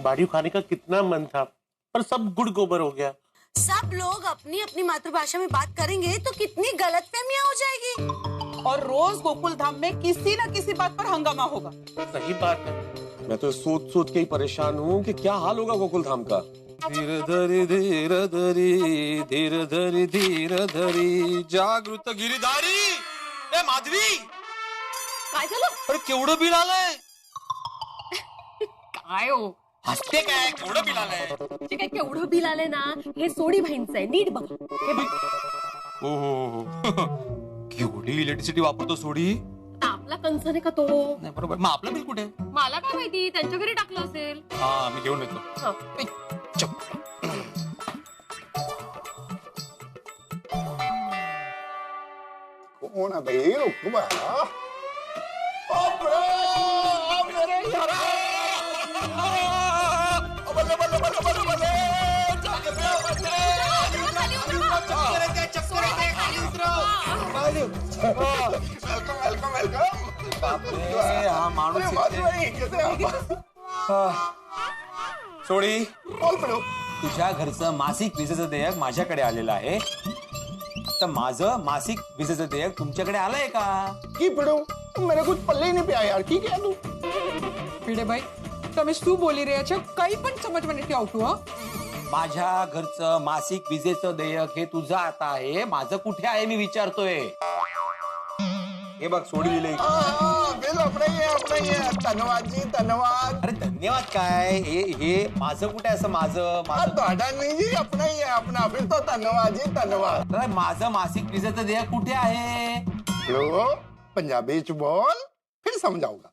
बाड़ियों खाने का कितना मन था, पर सब गुड़ गोबर हो गया। सब लोग अपनी अपनी मातृभाषा में बात करेंगे तो कितनी गलतफहमियां हो जाएगी, और रोज गोकुल धाम में किसी न किसी बात पर हंगामा होगा। सही बात है। मैं तो सोच सोच के ही परेशान हूँ कि क्या हाल होगा गोकुल धाम का। धीर धरी धीर धरी धीर धरी धीर धरी जागृत गिरिधारी। ए माधवी, काय झालं? अरे केवढं बिल आलंय? काय हो हसते काय? केवढं बिल आलंय? जे काय केवढं बिल आलंय ना, हे सोडी भाईंचं आहे, नीट बघा. हे बघ. हो केवढी इलेक्ट्रिसिटी वापरतो सोडी. आता आपला कन्सर्न आहे का तो? नाही बरोबर. मग आपलं बिल कुठे? मला काय माहिती, त्यांच्या घरी टाकलं असेल. हा मी घेऊन येतो. हा. कौन है भाई? रुक बा। Welcome welcome. हा माणूस सोडी, बोल पडो। तुझ्या घरचं मासिक विजेचं देयक माझ्याकडे आलेलं आहे, तर माझं मासिक विजेचं देयक तुमच्याकडे आलंय का? की पडो, मेरे कुछ पल्ले ही नहीं पे यार। की क्या तू? भिडे भाई, તમે શું બોલી રહ્યા છો? કંઈ પણ સમજમાં નથી આવતું. હા, माझ्या घरचं मासिक विजेचं देयक हे तुझं आता आहे, माझं कुठे आहे मी विचारतोय. हे बघ सोडी दिले. बिल अपना ही है। धन्यवाद जी, धन्यवाद। अरे धन्यवाद काय, हे माझं कुठे आहे? असं माझं ਤੁਹਾਡਾ नहीं जी, अपना ही है अपना। बिल तो धन्यवाद जी, धन्यवाद। अरे माझं मासिक विजेचं देयक कुठे आहे? लो, पंजाबी च बोल, फिर समझाऊंगा।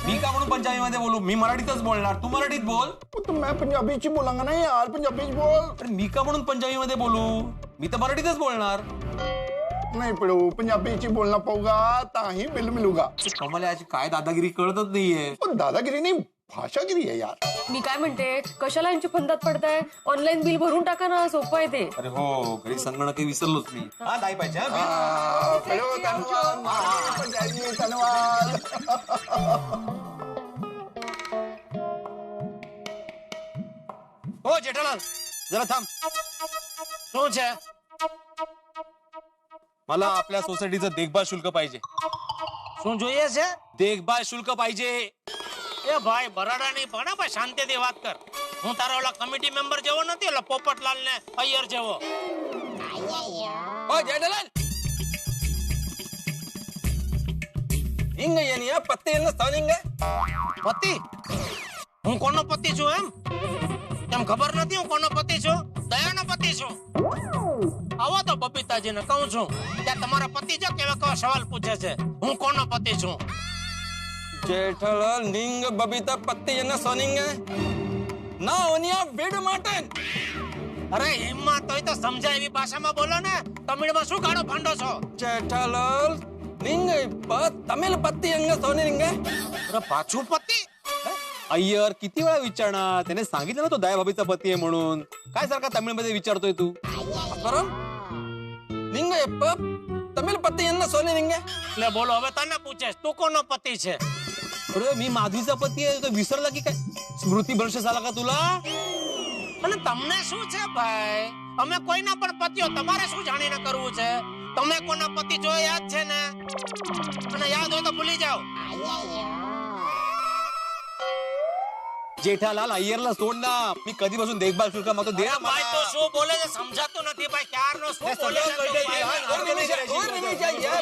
मी का म्हणून पंजाबीमध्ये बोलू? मी मराठीतच बोलणार, तू मराठीत बोल. तो मैं पंजाबी च बोलूंगा ना यार, पंजाबी च बोल। अरे मी का म्हणून पंजाबीमध्ये बोलू? मी तर मराठीतच बोलणार. नहीं पड़ो, पंजाबी च बोलना पड़ेगा, ताही बिल मिलूगा। कमाल याची काय दादागिरी कळतच नाहीये. दादागिरी नहीं, भाषागिरी है यार। मी काय म्हणते, कशाला यांची फंदात पडताय? ऑनलाईन बिल भरून टाका ना, सोपं आहे ते. अरे हो, घरी संगणक विसरलोच मी. हा दाई पाहिजे. पड़ो, धन्यवाद पंजाबी, धन्यवाद। हो जेठालाल, जरा थांब. શું છે? मला आपल्या सोसायटीचं देखभाल शुल्क पाहिजे. શું જોઈએ છે? देखभाल शुल्क पाहिजे. એ ભાઈ બરાડા નહીં પણ ભાઈ શાંતિથી વાત કર. હું તારો ઓલા કમિટી મેમ્બર જેવો નથી, ઓલા પોપટલાલ ને અય્યર જેવો. ओ जेठालाल, हिंग येनिया पत्ते येणं स्थानिंग પતિ? હું કોનો પતિ છું એમ? કેમ ખબર નથી હું કોનો પતિ છું? દયાનો પતિ છું. આવો તો બબીતાજીને કહું છું કે તમારા પતિ જો કેવા કેવા સવાલ પૂછે છે. હું કોનો પતિ છું? जेठालाल निंग बबीता पत्ते येणं स्थानिंग ना ओनिया बीड माटन. અરે હિમ્મત હોય તો સમજાય એવી ભાષામાં બોલો ને. તમિળમાં શું ગાળો ભાંડો છો? जेठालाल निंग तमिळ पत्ती अंग सोनिंग. અરે પાછું પતિ? अय्यर किती वेळा विचारणार? त्याने सांगितलं ना तो दयाभाभीचा पती आहे म्हणून. काय सारखा तमिळमध्ये विचारतोय तू? निंग तमिळ पत्ती यांना सोने निंग. લે બોલો હવે તને પૂછે તું કોનો પતિ છે? अरे मी माधवीचा पती आहे, तो विसरला की काय? स्मृती भ्रंश झाला का तुला? અને તમને શું છે ભાઈ? અમે કોઈના પણ પતિઓ, તમારે શું જાણીને કરવું છે? તમે કોના પતિ જો યાદ છે ને? અને યાદ હોય તો ભૂલી જાઓ. जेठालाल अय्यरला सोड ना. मी कधीपासून देखभाल शुल्क मागतो दे ना ભાઈ તો मला. શું બોલે છે સમજાતું નથી ભાઈ. ક્યારનો શું બોલે છે તો ભાઈ?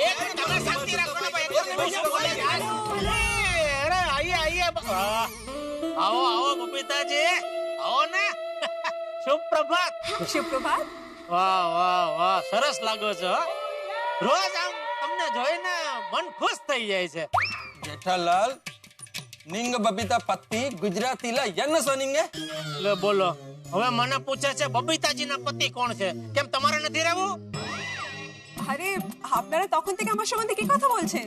એક તમે શાંતિ રાખો ને ભાઈ. એક મિનિટ શું બોલે છે? અરે આઈએ આઈએ. આવો આવો બબીતાજી, આવો ને. શુભ પ્રભાત. સુપ્રભાત. વાહ વાહ વાહ, સરસ લાગો છો હો. રોજ આમ તમને જોઈને મન ખુશ થઈ જાય છે. जेठालाल निंग बबीता पत्ती गुजरातीला यांना सोनिंग. લે બોલો હવે મને પૂછે છે બબીતાજીના પતિ કોણ છે? કેમ તમારે નથી રહેવું? আরে আপনারা তখন থেকে আমার সম্বন্ধে কি কথা বলছেন?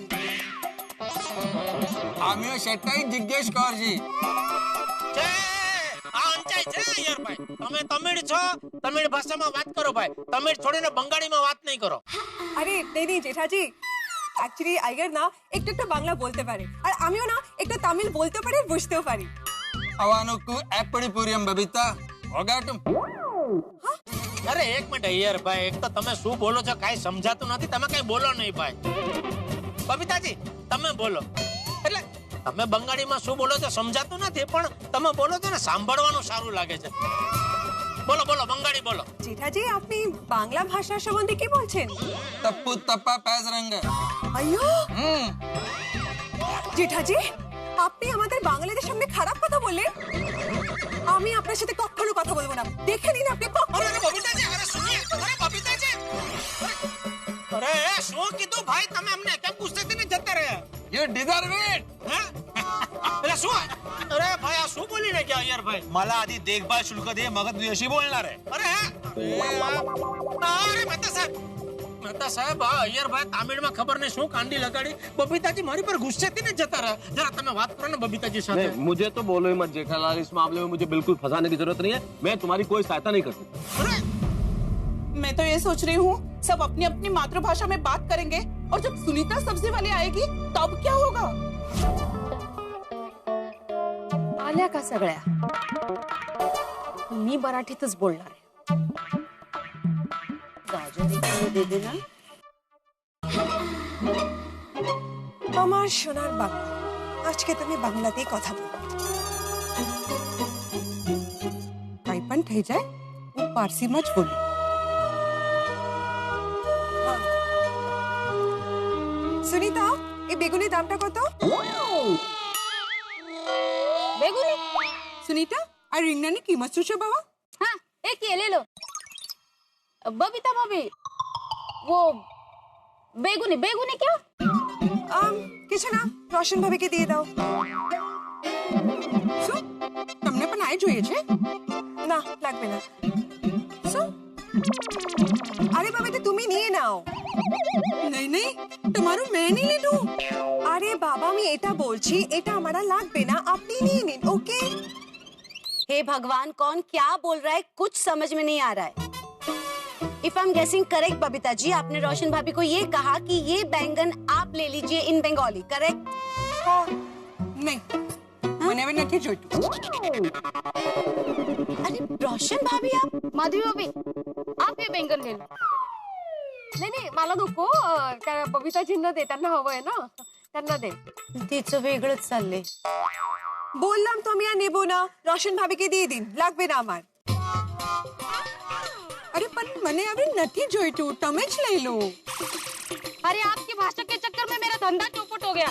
आम्ही शेटाई जिज्ञेस करजी. છે આ અંચાઈ છે યાર ભાઈ. તમે તમિળ છો, તમિળ ભાષામાં વાત કરો ભાઈ. તમિળ છોડીને બંગાળીમાં વાત નહીં કરો. আরে নেই জেঠাজি, অ্যাকচুয়ালি আইগার না একটু একটু বাংলা বলতে পারে, আর আমিও না একটু তামিল বলতে পারি, বুঝতেও পারি। અવાનુકુ એક પડી પૂરી બબીતા હોગા તું અરે એક મિનિટ યાર ભાઈ, એક તો તમે શું બોલો છો કાઈ સમજાતું નથી. તમે કઈ બોલો નહીં ભાઈ. બબીતાજી તમે બોલો. એટલે તમે બંગાળીમાં શું બોલો છો સમજાતું નથી, પણ તમે બોલો છો ને સાંભળવાનું સારું લાગે છે. બોલો બોલો બંગાળી બોલો. জেঠাজি আপনি বাংলা ভাষা সম্বন্ধে কি বলছেন? તપ્પુ તપ્પા પેજ રંગ আইয়ো জেঠাজি আপনি আমাদের বাঙালিদের সামনে খারাপ কথা বললেন। আমি আপনার সাথে কখনো কথা বলবো না। দেখে নিন আপনি અરે અરે બબીતાજી, અરે સુનિએ, અરે બબીતાજી. અરે શું કીધું ભાઈ તમે અમને? કેમ ગુસ્સેથી ને જતા રહ્યા? યુ ડિઝર્વ ઇટ હે? એટલે શું? અરે ભાઈ આ શું બોલીને ગયા યાર ભાઈ? मला आधी देखभाल शुल्क दे, मग तू अशी बोलणार आहे. અરે અરે મહેતા સાહેબ યાર ભાઈ તામિળમાં ખબર નહીં શું કાંડી લગાડી. બબીતાજી મારી પર ગુસ્સેથી ને જતા રહ્યા. જરા તમે વાત કરો ને બબીતાજી સાથે. नहीं, मुझे तो बोलो ही मत जेठालाल, इस मामले में मुझे बिल्कुल फंसाने की जरूरत नहीं है. मैं तुम्हारी कोई सहायता नहीं कर सकता. અરે मैं तो ये सोच रही हूँ सब अपनी अपनी मातृभाषा में बात करेंगे और जब सुनीता सब्जी वाली आएगी तब क्या होगा? आल्या का सगळ्या? मी मराठीतच बोलणार आहे. गाजर एक किलो दे देना। আমার সোনার বাংলা আজকে তুমি বাংলাতেই কথা বলো। કાઈ પણ થઈ જાય હું પારસીમાં જ બોલું। সুনিতা এই বেগুনের দামটা কত? बेगुनी সুনিতা আর রিংনানি কিંમત શું છે બાবা? हाँ एक ये ले लो। बबीता भाभी वो बेगुनी बेगुनी क्या? কিছু না રોશન ભાભીকে দিয়ে দাও। શું તમને પણ આઈ જોઈએ છે? না লাগবে না। શું? আরে বাবা এটা তুমি নিয়ে নাও। नहीं नहीं তোমারও मैं नहीं ले लूं। আরে বাবা আমি এটা বলছি এটা আমারা লাগবে না আপনি নিয়ে নিন ওকে। हे भगवान कौन क्या बोल रहा है कुछ समझ में नहीं आ रहा है। If I am guessing correct Babita ji, आपने रोशन भाभी को ये कहा कि ये बैंगन आप ले लीजिए इन बंगाली, करेक्ट? नहीं મને હવે નથી જોઈતું। अरे रोशन भाभी आप माधवी भाभी आप हे बैंगन ले लो। नाही नाही मला नको त्या बबीताजींना दे, त्यांना हवंय ना, त्यांना दे। तिचं वेगळंच चाललंय। বললাম তো আমি আর নেব না রোশন ভাবিকে দিয়ে দিন লাগবে না আমার। અરે પણ મને હવે નથી જોઈતું તમે જ લઈ લો। अरे आपकी भाषा के चक्कर में मेरा धंधा चौपट हो गया।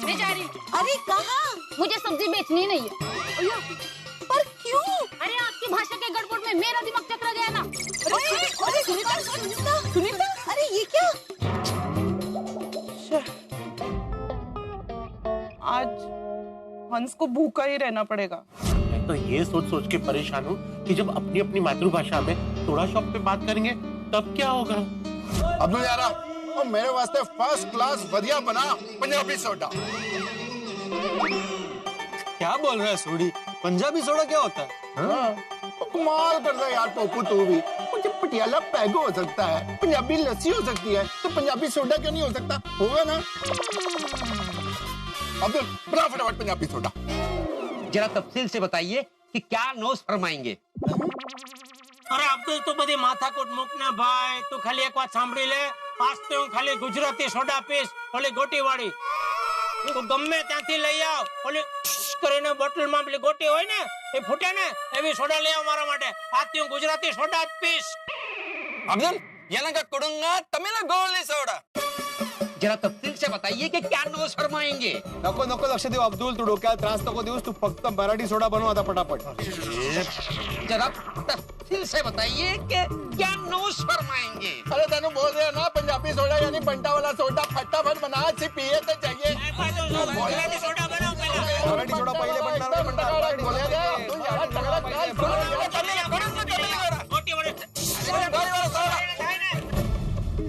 मैं जा रही हूँ। अरे कहाँ? मुझे सब्जी बेचनी नहीं है। पर क्यों? अरे आपकी भाषा के गड़बड़ में मेरा दिमाग चकरा गया ना। अरे सुनीता सुनीता अरे ये क्या? आज हंस को भूखा ही रहना पड़ेगा। मैं तो ये सोच सोच के परेशान हूँ कि जब अपनी अपनी मातृभाषा में थोड़ा शॉप पे बात करेंगे तब क्या होगा? अब्दुल यारा और मेरे वास्ते फर्स्ट क्लास बढ़िया बना पंजाबी सोडा। क्या बोल रहा है सोडी? पंजाबी सोडा क्या होता है? कमाल कर रहा है यार पप्पू तू भी। मुझे पटियाला पैगो हो सकता है, पंजाबी लस्सी हो सकती है, तो पंजाबी सोडा क्यों नहीं हो सकता? होगा ना? अब्दुल बना फटाफट पंजाबी सोडा। जरा तफसील से बताइए कि क्या नोस फरमाएंगे। અરે અબ્દુલ તું બધી માથાકૂટ મૂક ને ભાઈ. તું ખાલી એક વાત સાંભળી લે. આજ તો હું ખાલી ગુજરાતી સોડા પીશ, ઓલી ગોટી વાળી. તું ગમે ત્યાંથી લઈ આવ. ઓલી કરીને બોટલમાં પેલી ગોટી હોય ને એ ફૂટે ને એવી સોડા લઈ આવ મારા માટે. આજથી હું ગુજરાતી સોડા જ પીશ. અબ્દુલ યલંકા કુડુંગા તમિલ ગોળી સોડા। जरा तफसील से बताइए कि क्या नोस फरमाएंगे। नको नको लक्ष देऊ अब्दुल, तू डोक्याला त्रास नको देऊस. तू फक्त मराठी सोडा बनव आता पटापट. जरा तफसील से बताइए कि क्या नोस फरमाएंगे। अरे तेनू बोल रहे हो ना पंजाबी सोडा यानी बंटा वाला सोडा फटाफट बना सिर्फ पिए तो चाहिए। ગુજરાતી સોડા બનાવ પહેલા. मराठी सोडा पहिले बनणार नाही, बनणार. बोले रे अब्दुल यारा तगड़ा काल ગોટી વાળી.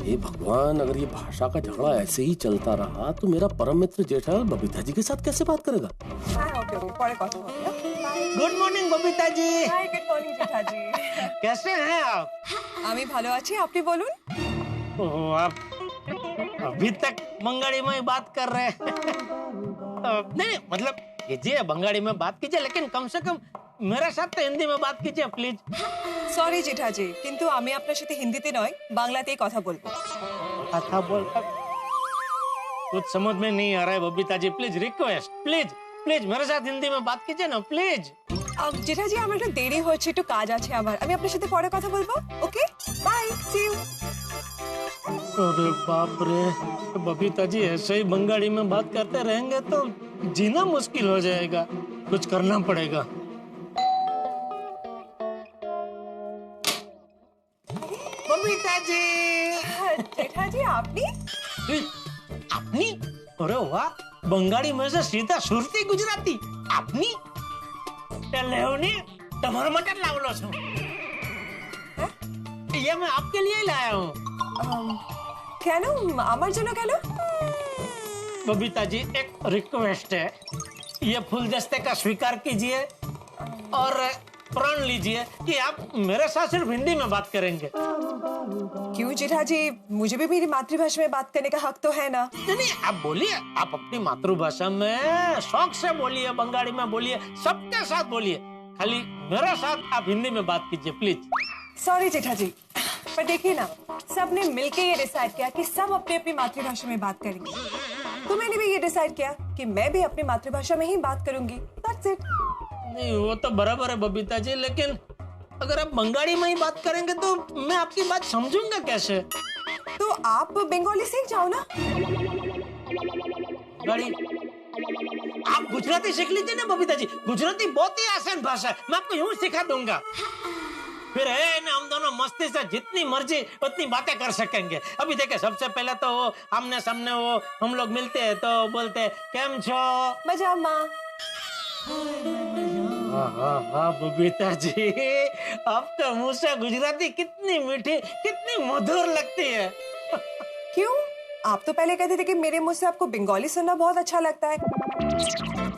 हे भगवान, अगर ये भाषा का झगड़ा ऐसे ही चलता रहा तो मेरा परम मित्र जेठालाल बबीता जी के साथ कैसे बात करेगा? ওকে ওকে পরে কথা হবে। Good morning Babita ji. Hi good morning Jethaji. कैसे हैं आप? আমি ভালো আছি আপনি বলুন। ओहो, आप अभी तक बंगाली में ही बात कर रहे हैं। नहीं मतलब कीजिए, बंगाली में बात कीजिए, लेकिन कम से कम मेरे साथ तो हिंदी में बात कीजिए प्लीज। সরি জেঠাজি, কিন্তু আমি আপনার সাথে হিন্দিতে নয় বাংলাতেই কথা বলবো। अच्छा बोलता कुछ समझ में नहीं आ रहा है Babita ji, please request, please please मेरे साथ हिंदी में बात कीजिए ना प्लीज। জেঠাজি আমার একটু দেরি হচ্ছে, একটু কাজ আছে আমার, আমি আপনার সাথে পরে কথা বলবো। Okay bye, see you. अरे बाप रे, बबीता जी ऐसे ही बंगाली में बात करते रहेंगे तो जीना मुश्किल हो जाएगा, कुछ करना पड़ेगा। बबीता जी। জেঠাজি আপনি? अपनी? अरे वाह, बंगाली में से सीधा सुरती गुजराती अपनी। लेवनी टमाटर मटर लावलो छू। ये मैं आपके लिए ही लाया हूँ। কেন আমার জন্য কেন? बबीता जी एक रिक्वेस्ट है, ये फूलदस्ते का स्वीकार कीजिए और प्रण लीजिए कि आप मेरे साथ सिर्फ हिंदी में बात करेंगे। क्यों जेठाजी, मुझे भी मेरी मातृभाषा में बात करने का हक तो है ना? नहीं, आप बोलिए, आप अपनी मातृभाषा में शौक से बोलिए, बंगाली में बोलिए, सबके साथ बोलिए, खाली मेरे साथ आप हिंदी में बात कीजिए प्लीज। सॉरी जेठाजी, पर देखिए ना, सबने मिलके ये डिसाइड किया कि सब अपनी अपनी मातृभाषा में बात करेंगे, तो मैंने भी ये डिसाइड किया कि मैं भी अपनी मातृभाषा में ही बात करूंगी। That's it. नहीं, वो तो बराबर है बबीता जी, लेकिन अगर आप बंगाली में ही बात करेंगे तो मैं आपकी बात समझूंगा कैसे? तो आप बंगाली सीख जाओ ना। बंगाली? आप गुजराती सीख लीजिए ना बबीता जी, गुजराती बहुत ही आसान भाषा है, मैं आपको यूं सिखा दूंगा। फिर है ना, हम दोनों मस्ती से जितनी मर्जी उतनी बातें कर सकेंगे। अभी देखे, सबसे पहले तो वो आमने सामने वो हम लोग मिलते हैं तो बोलते हैं केम छो? मजा माँ। हाँ बबीता जी, आपका मुंह से गुजराती कितनी मीठी, कितनी मधुर लगती है। क्यों? आप तो पहले कहते थे कि मेरे मुंह से आपको बंगाली सुनना बहुत अच्छा लगता है,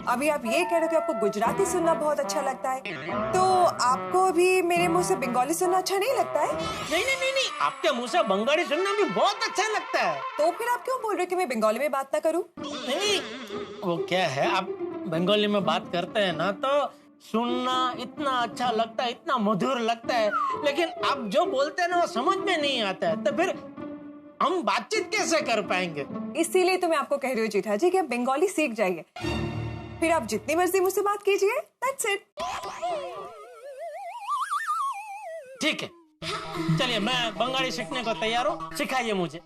अभी आप ये कह रहे हो कि आपको गुजराती सुनना बहुत अच्छा लगता है, तो आपको अभी मेरे मुंह से बंगाली सुनना अच्छा नहीं लगता है? नहीं नहीं नहीं नहीं, आपके मुंह से बंगाली सुनना भी बहुत अच्छा लगता है। तो फिर आप क्यों बोल रहे हो कि मैं बंगाली में बात ना करूं? नहीं, वो क्या है, आप बंगाली में बात करते हैं ना तो सुनना इतना अच्छा लगता है, इतना मधुर लगता है, लेकिन आप जो बोलते हैं ना वो समझ में नहीं आता है, तो फिर हम बातचीत कैसे कर पाएंगे? इसीलिए तो मैं आपको कह रही हूँ जेठाजी कि आप बंगाली सीख जाइए, फिर आप जितनी मर्जी मुझसे बात कीजिए। That's it. ठीक है, चलिए मैं बंगाली सीखने को तैयार हूँ, सिखाइए मुझे।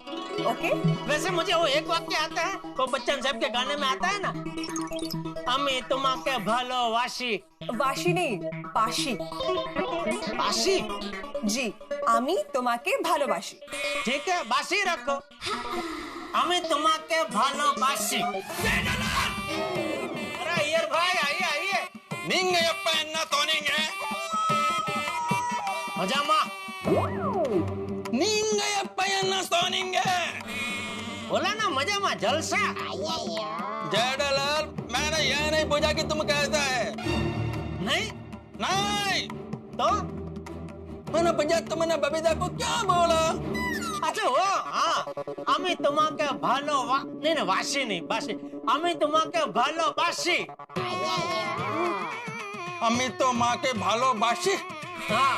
ओके। वैसे मुझे वो एक वाक्य आता है, वो बच्चन साहब के गाने में आता है ना, अमी तुम्हाके भालो वाशी। वाशी नहीं, बाशी। बाशी? जी, आमी तुम्हाके भालोबाशी। ठीक है, बाशी रखो, अमी तुम्हाके भालोबाशी। अरे यार भाई, आइए आइए। निंगे यप्पा अन्ना तोनिंगे। मजामा। निंगे यप्पा अन्ना तोनिंगे। बोला ना मजामा, जलसा। जेठालाल, मैंने यह नहीं पूछा कि तुम कैसा है। नहीं नहीं तो मैंने पूछा तुमने बबीता को क्या बोला? अच्छा वो, हाँ, अमी तुम्हाके भालो नहीं नहीं, वाशी नहीं, बाशी। अमी तुम्हाके भालो बाशी। अम्मी तो माँ के भालोबाशी। हाँ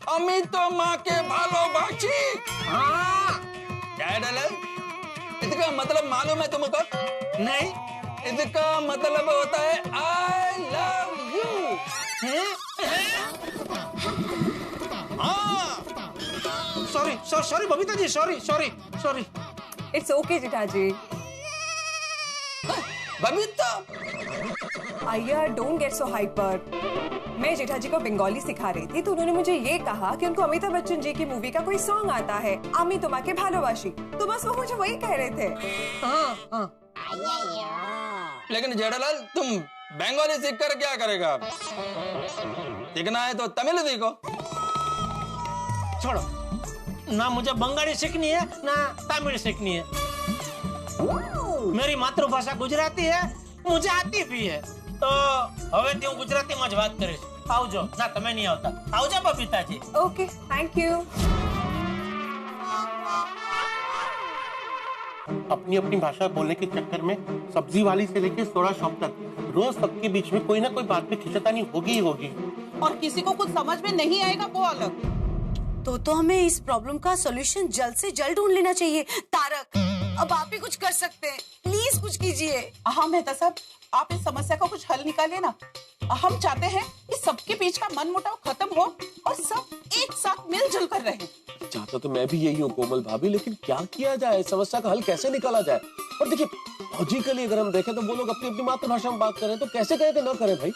अम्मी तो माँ के भालोबाशी। हाँ। जेठालाल, इसका मतलब मालूम है तुमको? नहीं। इसका मतलब होता है I love you। हाँ। Sorry Babita ji, sorry. It's okay Jethaji. Babita, I don't get so hyper. मैं जेठाजी को बंगाली सिखा रही थी तो उन्होंने मुझे ये कहा कि उनको अमिताभ बच्चन जी की मूवी का कोई सॉन्ग आता है, आमी तुम्हाके भालोबाशी, तो बस वो मुझे वही कह रहे थे। हाँ। लेकिन जेठालाल, तुम बंगाली सीख कर क्या करेगा? सीखना है तो तमिल सीखो। छोड़ो ना, मुझे बंगाली सीखनी है ना तमिल सीखनी है। मेरी मातृभाषा गुजराती है, मुझे आती भी है, तो હવે હું ગુજરાતીમાં જ વાત કરીશ। આવજો। ના, તમે નહીં આવતા, આવજો બબીતાજી। Okay, thank you. अपनी अपनी भाषा बोलने के चक्कर में सब्जी वाली से लेके सोडा शॉप तक रोज सबके बीच में कोई ना कोई बात में खिंचातानी होगी ही होगी। और किसी को कुछ समझ में नहीं आएगा वो अलग। तो हमें इस प्रॉब्लम का सॉल्यूशन जल्द से जल्द ढूंढ लेना चाहिए। तारक, अब आप ही कुछ कर सकते हैं, प्लीज कुछ कीजिए। हाँ मेहता साहब, आप इस समस्या का कुछ हल निकालिए ना। हम चाहते हैं कि सबके बीच का मनमुटाव खत्म हो और सब एक साथ मिलजुल कर रहें। चाहता तो मैं भी यही हूँ कोमल भाभी, लेकिन क्या किया जाए, समस्या का हल कैसे निकाला जाए? और देखिए लॉजिकली अगर हम देखें तो वो लोग अपनी अपनी मातृभाषा में बात करें तो कैसे कहें कि न करें भाई।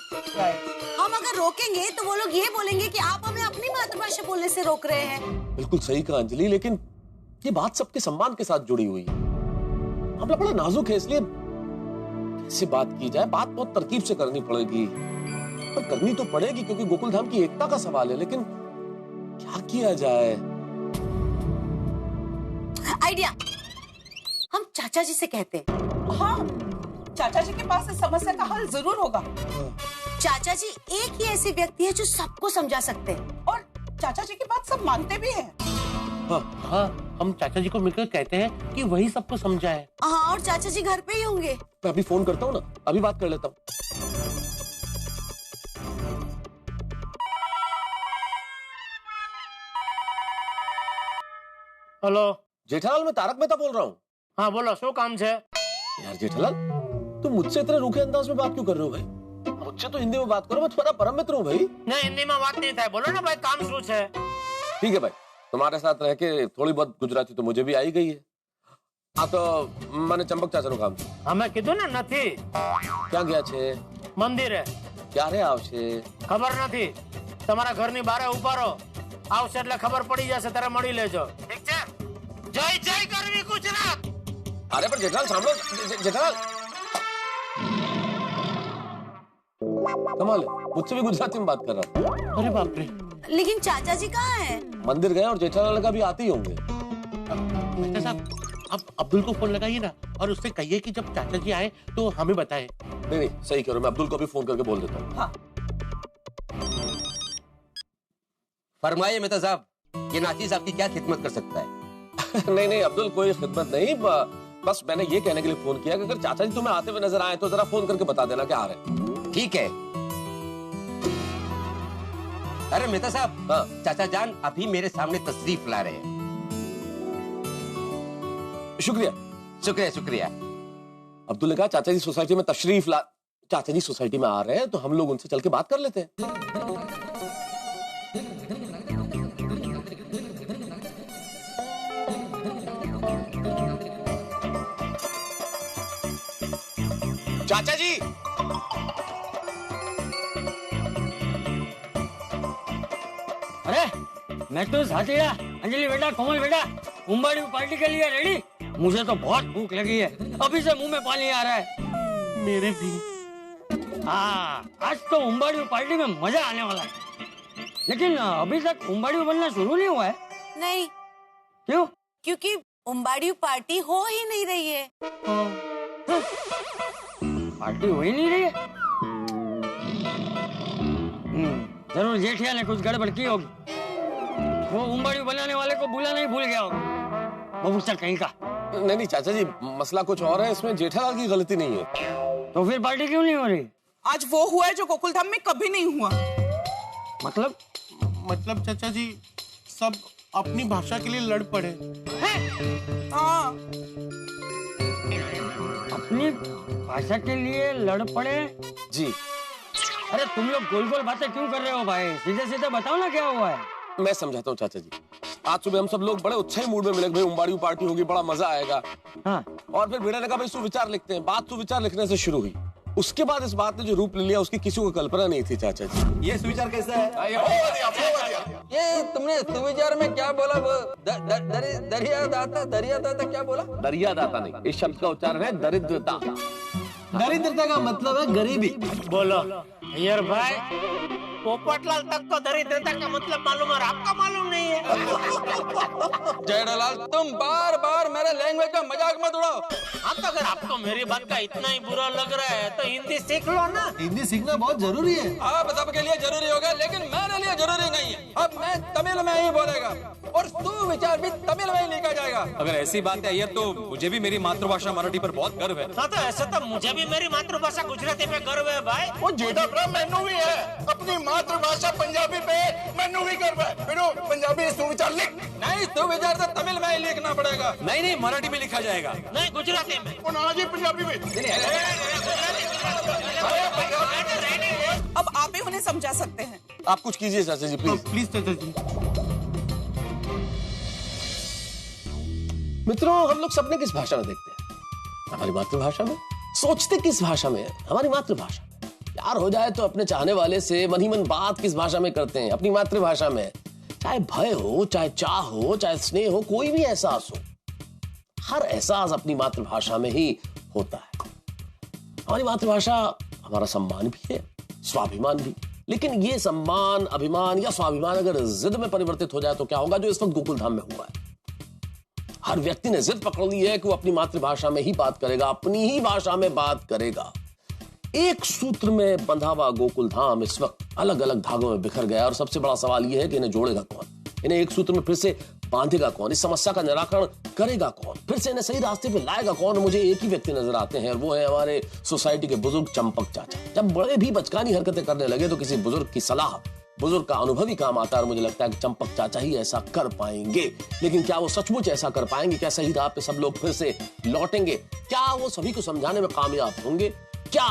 हम अगर रोकेंगे तो वो लोग ये बोलेंगे कि आप हमें अपनी मातृभाषा बोलने से रोक रहे हैं। बिल्कुल सही कहा अंजलि, लेकिन ये बात सबके सम्मान के साथ जुड़ी हुई है। मामला बड़ा नाजुक है, इसलिए कैसे बात की जाए? बात बहुत तरकीब से करनी पड़ेगी, पर करनी तो पड़ेगी क्योंकि गोकुल धाम की एकता का सवाल है। लेकिन क्या किया जाए? आइडिया, हम चाचा जी से कहते हैं। हाँ, चाचा जी के पास इस समस्या का हल जरूर होगा। चाचा जी एक ही ऐसी व्यक्ति है जो सबको समझा सकते हैं और चाचा जी की बात सब मानते भी हैं। हाँ, हम चाचा जी को मिलकर कहते हैं कि वही सबको समझाए। हाँ, और चाचा जी घर पे ही होंगे। मैं अभी फोन करता हूँ ना, अभी बात कर लेता हूँ। हेलो जेठालाल, मैं तारक मेहता बोल रहा हूँ। हाँ बोलो, शो काम है? यार जेठालाल, तुम मुझसे इतने रूखे अंदाज में बात क्यों कर रहे हो भाई? मुझसे तो हिंदी में बात करो, मैं तुम्हारा परम मित्र हूँ भाई। नहीं, हिंदी में बात नहीं था, बोलो ना भाई, काम शू है। ठीक है भाई, तुम्हारे साथ रह के थोड़ी बहुत गुजराती तो मुझे भी आई गई है। हाँ तो मैंने चंपक चाचा નું કામ છે। हमें कीधું ને નથી। ક્યાં ગયા છે? મંદિરે। ક્યારે આવશે? ખબર નથી, તમારા ઘરની બહાર ઉભા રહો, આવશે એટલે ખબર પડી જશે, ત્યારે મળી લેજો, ઠીક છે? જય જય કરવી ગુજરાત। अरे पर जेठालाल सामने, जेठालाल कमाल है, मुझसे भी गुजराती में बात कर रहा था। अरे बाप रे। लेकिन चाचा जी कहाँ हैं? मंदिर गए और जेठालाल का भी आते ही होंगे। मेहता साहब, आप अब्दुल को फोन लगाइए ना और उससे कहिए कि जब चाचा जी आए तो हमें बताएं। नहीं, सही करो, मैं अब्दुल को भी फोन करके बोल देता हूँ। हाँ। फरमाइए मेहता साहब, ये नाचीज आपकी क्या खिदमत कर सकता है? नहीं अब्दुल, कोई खिदमत नहीं, बस मैंने ये कहने के लिए फोन किया कि अगर चाचा जी तुम्हें आते हुए नजर आए तो जरा फोन करके बता देना कि आ रहे। ठीक है। अरे मेहता साहब, चाचा जान अभी मेरे सामने तशरीफ ला रहे हैं। शुक्रिया शुक्रिया शुक्रिया। अब्दुल ने कहा चाचा जी सोसाइटी में तशरीफ ला, चाचा जी सोसाइटी में आ रहे हैं तो हम लोग उनसे चल के बात कर लेते हैं। चाचा जी, अरे मैं तो साथिया, अंजलि बेटा, कोमल बेटा, उम्बाड़ी पार्टी के लिए रेडी? मुझे तो बहुत भूख लगी है, अभी से मुंह में पानी आ रहा है। मेरे भी। हाँ, आज तो उम्बाड़ी पार्टी में मजा आने वाला है। लेकिन अभी तक उम्बाड़ी बनना शुरू नहीं हुआ है। नहीं। क्यों? क्योंकि उम्बाड़ी पार्टी हो ही नहीं रही है। पार्टी हो ही नहीं रही है? जरूर जेठिया ने कुछ गड़बड़ की होगी। वो उम्बाड़ी बनाने वाले को बुला नहीं भूल गया होगा, बबूचा कहीं का। नहीं चाचा जी, मसला कुछ और है, इसमें जेठालाल की गलती नहीं है। तो फिर पार्टी क्यों नहीं हो रही? आज वो हुआ है जो गोकुलधाम में कभी नहीं हुआ। मतलब चाचा जी सब अपनी भाषा के लिए लड़ पड़े। हाँ, अपनी भाषा के लिए लड़ पड़े? जी। अरे तुम लोग गोल गोल बातें क्यों कर रहे हो भाई? सीधे सीधे बताओ ना क्या हुआ है। मैं समझाता हूँ चाचा जी। आज सुबह हम सब लोग बड़े उत्साही मूड में मिले, भाई उम्बाड़ी पार्टी होगी, बड़ा मजा आएगा। हाँ। और फिर भिड़ा ने कहा भाई सुविचार लिखते हैं। बात सुविचार लिखने से शुरू हुई, उसके बाद इस बात ने जो रूप ले लिया उसकी किसी को कल्पना नहीं थी। चाचा जी ये सुविचार कैसा है? ये तुमने सुविचार में क्या बोला? दरिया दाता क्या बोला? दरिया दाता नहीं, इस शब्द का उच्चारण है दरिद्रता। दरिद्रता का मतलब है गरीबी। बोलो, अय्यर भाई, पोपटलाल तक को धरी देता का मतलब मालूम है, आपका मालूम नहीं है। जेठालाल तुम बार बार मेरे लैंग्वेज का मजाक मत उड़ाओ। हाँ तो अगर आपको मेरी बात का इतना ही बुरा लग रहा है तो हिंदी सीख लो ना। हिंदी सीखना बहुत जरूरी है। आप सबके लिए जरूरी होगा, लेकिन मेरे लिए जरूरी नहीं है। अब मैं तमिल में ही बोलेगा और सुविचार भी तमिल में ही लिखा जाएगा। अगर ऐसी बात है अय्यर, तो मुझे भी मेरी मातृभाषा मराठी पर बहुत गर्व है। हाँ तो ऐसे तो मुझे भी मेरी मातृभाषा गुजराती पे गर्व है भाई। वो जेठा भरा मैनू भी है, अपनी मातृभाषा पंजाबी पे मैनू भी गर्व है। फिर पंजाबी सुविचार लिख। नहीं, सुविचार तो तमिल में ही लिखना पड़ेगा। नहीं नहीं, मराठी में लिखा जाएगा। नहीं, गुजराती में। पंजाबी में। अब आप ही उन्हें समझा सकते हैं। आप कुछ कीजिए चाचा जी, प्लीज। प्लीज चाचा जी। मित्रों, हम लोग सपने किस भाषा में देखते हैं? हमारी मातृभाषा में। सोचते किस भाषा में? हमारी मातृभाषा में। प्यार हो जाए तो अपने चाहने वाले से मन ही मन बात किस भाषा में करते हैं? अपनी मातृभाषा में। चाहे भय हो, चाहे चाह हो, चाहे स्नेह हो, कोई भी एहसास हो, हर एहसास अपनी मातृभाषा में ही होता है। हमारी मातृभाषा हमारा सम्मान भी है, स्वाभिमान भी। लेकिन ये सम्मान, अभिमान या स्वाभिमान अगर जिद में परिवर्तित हो जाए तो क्या होगा? जो इस वक्त गोकुल धाम में हुआ है। हर व्यक्ति ने जिद पकड़ ली है कि वो अपनी मातृभाषा में ही बात करेगा, अपनी ही भाषा में बात करेगा। एक सूत्र में बंधा हुआ गोकुल धाम इस वक्त अलग अलग धागों में बिखर गया। और सबसे बड़ा सवाल यह है कि इन्हें जोड़ेगा कौन? इन्हें एक सूत्र में फिर से बांधेगा कौन? इस समस्या का निराकरण करेगा कौन? फिर से इन्हें सही रास्ते पे लाएगा कौन? मुझे एक ही व्यक्ति नजर आते हैं, और वो है हमारे सोसाइटी के बुजुर्ग चंपक चाचा। जब बड़े भी बचकानी हरकतें करने लगे तो किसी बुजुर्ग की सलाह, बुजुर्ग का अनुभवी काम आता है। और मुझे लगता है कि चंपक चाचा ही ऐसा कर पाएंगे। लेकिन क्या वो सचमुच ऐसा कर पाएंगे? क्या सही राह पे सब लोग फिर से लौटेंगे? क्या वो सभी को समझाने में कामयाब होंगे? क्या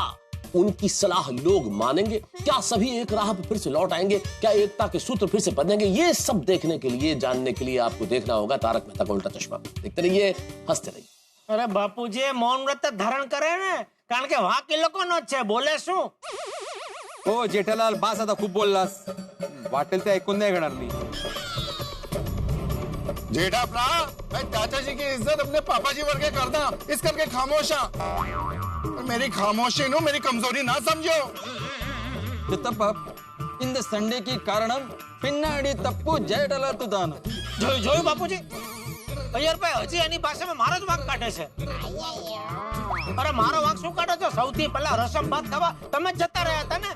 उनकी सलाह लोग मानेंगे? क्या सभी एक राह पे फिर से लौट आएंगे? क्या एकता के सूत्र फिर से बंधेंगे? ये सब देखने के लिए, जानने के लिए आपको देखना होगा तारक मेहता का उल्टा चश्मा। देखते रहिए, हंसते रहिए। अरे बापूजी, मौन व्रत धारण करे ने, कारण के वहां के लोगों नो छे, बोले शू? ओ जेठालाल, बास आता खूप बोललास, वाटेल ते ऐकून नाही घेणार मी। जेठा भरा, मैं चाचा जी की इज्जत अपने पापा जी वर्गे करदा, इस करके खामोशा। मेरी खामोशी नो मेरी कमजोरी ना समझो। चित्तप्प, इंद संडे की कारणम पिन्नाडी तप्पू जेठालाल तुदान। જોયું બાપુજી? અય્યર ભાઈ હજી એની ભાષામાં મારો જ વાંક કાઢે છે। અરે મારો વાંક શું કાઢો છો? સૌથી પહેલા રસમ ભાત ખાવા તમે જ જતા રહ્યા હતા ને।